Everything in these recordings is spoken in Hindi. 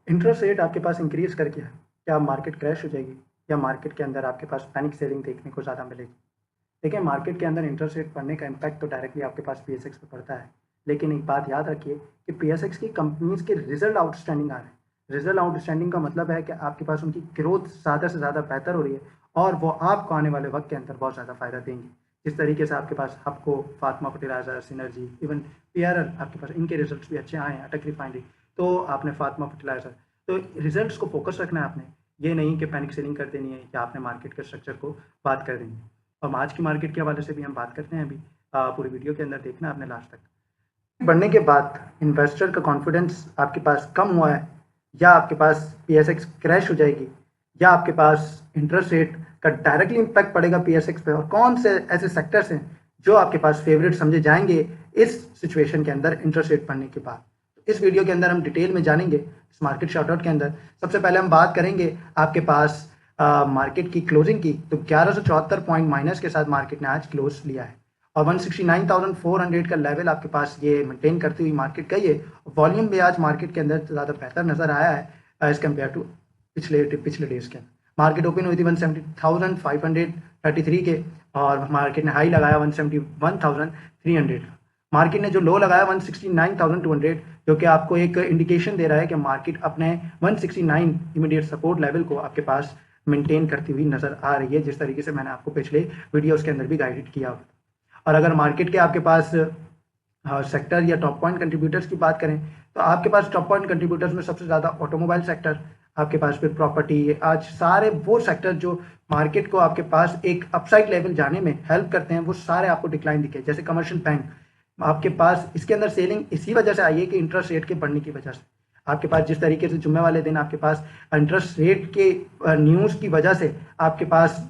इंटरेस्ट रेट आपके पास इंक्रीज़ करके क्या मार्केट क्रैश हो जाएगी या मार्केट के अंदर आपके पास पैनिक सेलिंग देखने को ज़्यादा मिलेगी? देखिए, मार्केट के अंदर इंटरेस्ट रेट बढ़ने का इम्पैक्ट तो डायरेक्टली आपके पास पीएसएक्स पे पड़ता है। लेकिन एक बात याद रखिए कि पीएसएक्स की कंपनीज़ के रिज़ल्ट आउटस्टैंडिंग आ रहे हैं। रिज़ल्ट आउटस्टैंडिंग का मतलब है कि आपके पास उनकी ग्रोथ ज़्यादा से ज़्यादा बेहतर हो रही है और वो आपको आने वाले वक़्त के अंदर बहुत ज़्यादा फ़ायदा देंगी। जिस तरीके से आपके पास हबको, Fatima fertilizer, synergy, even PRL आपके पास इनके रिज़ल्ट्स भी अच्छे आए हैं, अटक रिफाइनरी, तो आपने फातिमा फर्टिलाइज़र, तो रिज़ल्ट्स को फ़ोकस रखना है आपने। ये नहीं कि पैनिक सेलिंग कर देनी है या आपने मार्केट के स्ट्रक्चर को बात कर देनी है। और आज की मार्केट के हवाले से भी हम बात करते हैं अभी। पूरी वीडियो के अंदर देखना आपने लास्ट तक। बढ़ने के बाद इन्वेस्टर का कॉन्फिडेंस आपके पास कम हुआ है या आपके पास पीएसएक्स क्रैश हो जाएगी या आपके पास इंटरेस्ट रेट का डायरेक्टली इम्पैक्ट पड़ेगा पीएसएक्स पे, और कौन से ऐसे सेक्टर्स हैं जो आपके पास फेवरेट समझे जाएंगे इस सिचुएशन के अंदर इंटरेस्ट रेट बढ़ने के बाद। इस वीडियो के अंदर हम डिटेल में जानेंगे इस मार्केट शॉर्टआउट के अंदर। सबसे पहले हम बात करेंगे आपके पास मार्केट की क्लोजिंग की, तो 1174 पॉइंट माइनस के साथ मार्केट ने आज क्लोज लिया है और 169,400 का लेवल आपके पास ये मेंटेन करती हुई मार्केट गई है। वॉल्यूम भी आज मार्केट के अंदर ज़्यादा बेहतर नजर आया है एज कम्पेयर टू पिछले पिछले डेज के। मार्केट ओपन हुई थी 170,533 के और मार्केट ने हाई लगाया 171,300। मार्केट ने जो लो लगाया 169,200, जो कि आपको एक इंडिकेशन दे रहा है कि मार्केट अपने 169 इमीडिएट सपोर्ट लेवल को आपके पास मेंटेन करती हुई नजर आ रही है, जिस तरीके से मैंने आपको पिछले वीडियोस के अंदर भी गाइडेड किया। और अगर मार्केट के आपके पास सेक्टर या टॉप पॉइंट कंट्रीब्यूटर्स की बात करें, तो आपके पास टॉप पॉइंट कंट्रीब्यूटर्स में सबसे ज़्यादा ऑटोमोबाइल सेक्टर, आपके पास फिर प्रॉपर्टी, आज सारे वो सेक्टर जो मार्केट को आपके पास एक अपसाइड लेवल जाने में हेल्प करते हैं, वो सारे आपको डिक्लाइन दिखे। जैसे कमर्शियल बैंक आपके पास इसके अंदर सेलिंग इसी वजह से आई है कि इंटरेस्ट रेट के बढ़ने की वजह से। आपके पास जिस तरीके से जुम्मे वाले दिन आपके पास इंटरेस्ट रेट के न्यूज़ की वजह से आपके पास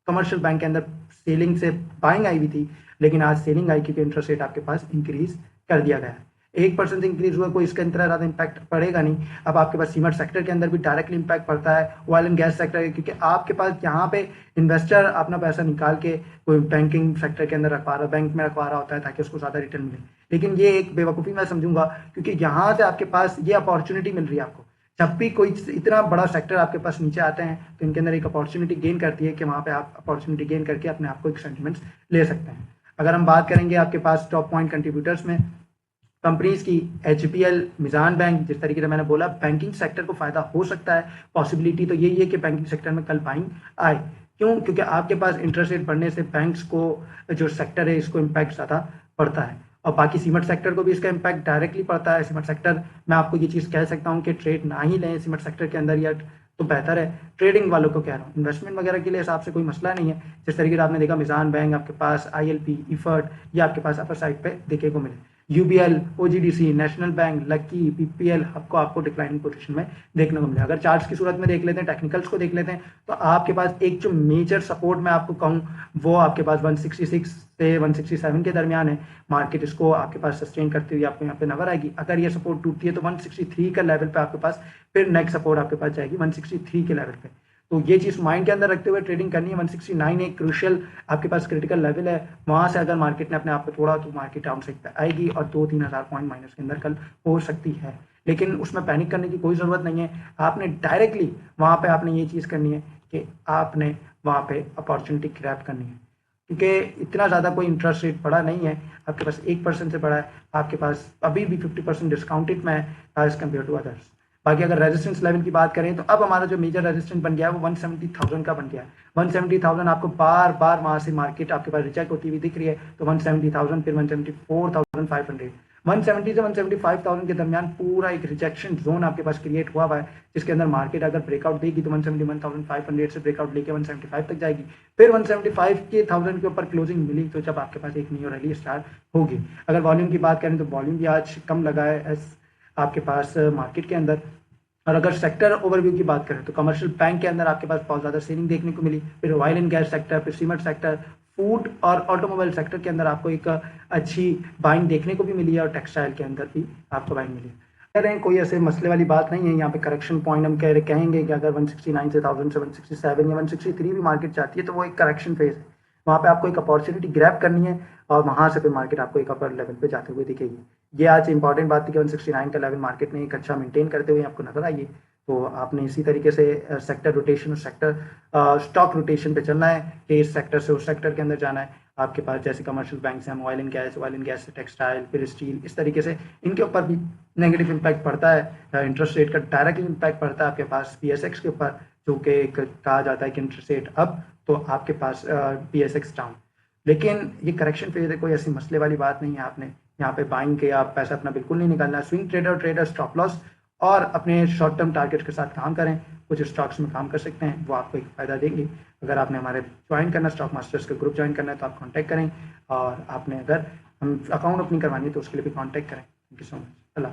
कमर्शियल बैंक के अंदर सेलिंग से बाइंग आई हुई थी, लेकिन आज सेलिंग आई क्योंकि इंटरेस्ट रेट आपके पास इंक्रीज कर दिया गया है। 1% इंक्रीज हुआ, कोई इसका इतना ज़्यादा इम्पैक्ट पड़ेगा नहीं। अब आपके पास सीमेंट सेक्टर के अंदर भी डायरेक्टली इम्पैक्ट पड़ता है, ऑयल एंड गैस सेक्टर, क्योंकि आपके पास यहाँ पे इन्वेस्टर अपना पैसा निकाल के कोई बैंकिंग सेक्टर के अंदर रखवा रहा, बैंक में रखवा रहा होता है ताकि उसको ज़्यादा रिटर्न मिले। लेकिन ये एक बेवकूफ़ी मैं समझूंगा, क्योंकि यहाँ से आपके पास ये अपॉर्चुनिटी मिल रही है आपको। जब भी कोई इतना बड़ा सेक्टर आपके पास नीचे आते हैं तो इनके अंदर एक अपॉर्चुनिटी गेन करती है कि वहाँ पे आप अपॉर्चुनिटी गेन करके अपने आप को एक सेंटिमेंट्स ले सकते हैं। अगर हम बात करेंगे आपके पास टॉप पॉइंट कंट्रीब्यूटर्स में कंपनीज की, एचपीएल, मिजान बैंक, जिस तरीके से मैंने बोला बैंकिंग सेक्टर को फायदा हो सकता है। पॉसिबिलिटी तो यही है कि बैंकिंग सेक्टर में कल बाइंग आए। क्यों? क्योंकि आपके पास इंटरेस्ट रेट बढ़ने से बैंक्स को जो सेक्टर है इसको इम्पैक्ट ज़्यादा पड़ता है और बाकी सीमेंट सेक्टर को भी इसका इम्पैक्ट डायरेक्टली पड़ता है। सीमेंट सेक्टर मैं आपको ये चीज़ कह सकता हूँ कि ट्रेड ना ही लें सीमेंट सेक्टर के अंदर, या तो बेहतर है। ट्रेडिंग वालों को कह रहा हूँ, इन्वेस्टमेंट वगैरह के लिए हिसाब से कोई मसला नहीं है। जिस तरीके से आपने देखा मिजान बैंक, आपके पास आईएलपी, इफर्ट, ये आपके पास अपर साइड पे देखे को मिले। UBL, OGDC, national bank, lucky, PPL आपको डिक्लाइनिंग पोजीशन में देखने को मिले। अगर चार्ट्स की सूरत में देख लेते हैं, टेक्निकल्स को देख लेते हैं, तो आपके पास एक जो मेजर सपोर्ट मैं आपको कहूँ वो आपके पास 166 से 167 के दरमियान है। मार्केट इसको आपके पास सस्टेन करती हुई आपको यहाँ पे नजर आएगी। अगर ये सपोर्ट टूटती है तो 163 का लेवल पे आपके पास फिर नेक्स्ट सपोर्ट आपके पास जाएगी 163 के लेवल पे। तो ये चीज़ माइंड के अंदर रखते हुए ट्रेडिंग करनी है। 169 एक क्रूशियल आपके पास क्रिटिकल लेवल है, वहां से अगर मार्केट ने अपने आप को तोड़ा तो मार्केट डाउन साइड पे आएगी और 2-3 हज़ार पॉइंट माइनस के अंदर कल हो सकती है। लेकिन उसमें पैनिक करने की कोई ज़रूरत नहीं है। आपने डायरेक्टली वहां पे आपने ये चीज़ करनी है कि आपने वहां पे अपॉर्चुनिटी ग्रैब करनी है, क्योंकि इतना ज़्यादा कोई इंटरेस्ट रेट बढ़ा नहीं है, आपके पास 1% से बढ़ा है, आपके पास अभी भी 50% डिस्काउंटेड में है एज कम्पेयर टू अदर्स। बाकी अगर रेजिस्टेंस लेवल की बात करें तो अब हमारा जो मेजर रेजिस्टेंस बन गया है वो 170,000 का बन गया है। 170,000 आपको बार बार वहां से मार्केट आपके पास रिजेक्ट होती हुई दिख रही है, तो 170,000 फिर 174,500, 170 से 175,000 के दरमियान पूरा एक रिजेक्शन जोन आपके पास क्रिएट हुआ है, जिसके अंदर मार्केट अगर ब्रेकआउट देगी तो 171,500 से ब्रेकआउट लेके 175 तक जाएगी। फिर 175 के 1000 के ऊपर क्लोजिंग मिली तो जब आपके पास एक न्यू रैली स्टार्ट होगी। अगर वॉल्यूम की बात करें तो वॉल्यूम भी आज कम लगा है आपके पास मार्केट के अंदर। और अगर सेक्टर ओवरव्यू की बात करें तो कमर्शियल बैंक के अंदर आपके पास बहुत ज़्यादा सेलिंग देखने को मिली, फिर ऑयल एंड गैस सेक्टर, फिर सीमेंट सेक्टर, फूड और ऑटोमोबाइल सेक्टर के अंदर आपको एक अच्छी बाइंग देखने को भी मिली है और टेक्सटाइल के अंदर भी आपको बाइंग मिली है। कह रहे हैं कोई ऐसे मसले वाली बात नहीं है यहाँ पे। करेक्शन पॉइंट हम कहेंगे कि अगर 169 से 1000 से 167 या 163 भी मार्केट चाहती है तो वो एक करेक्शन फेज है। वहाँ पे आपको एक अपॉर्चुनिटी ग्रैब करनी है और वहाँ से फिर मार्केट आपको एक अपर लेवल पे जाते हुए दिखेगी। ये आज इंपॉर्टेंट बात थी कि 169 का लेवल मार्केट ने एक अच्छा मेंटेन करते हुए आपको नजर आई है। तो आपने इसी तरीके से सेक्टर रोटेशन और सेक्टर स्टॉक रोटेशन पे चलना है कि इस सेक्टर से उस सेक्टर के अंदर जाना है। आपके पास जैसे कमर्शियल बैंक से हम ऑयल एंड गैस से टेक्सटाइल, फिर स्टील, इस तरीके से इनके ऊपर भी नेगेटिव इम्पैक्ट पड़ता है। इंटरेस्ट रेट का डायरेक्टली इम्पैक्ट पड़ता है आपके पास PSX के ऊपर, जो कि कहा जाता है कि इंटरेस्ट रेट अप तो आपके पास PSX डाउन। लेकिन ये करेक्शन फेज है, कोई ऐसी मसले वाली बात नहीं है। आपने यहाँ पे बाइंग के आप पैसा अपना बिल्कुल नहीं निकालना। स्विंग ट्रेडर स्टॉप लॉस और अपने शॉर्ट टर्म टारगेट के साथ काम करें। कुछ स्टॉक्स में काम कर सकते हैं, वो आपको एक फ़ायदा देंगे। अगर आपने हमारे ज्वाइन करना, स्टॉक मास्टर्स का ग्रुप ज्वाइन करना है तो आप कांटेक्ट करें, और आपने अगर हम अकाउंट ओपनिंग करवानी है तो उसके लिए भी कांटेक्ट करें। Thank you so much. Allah.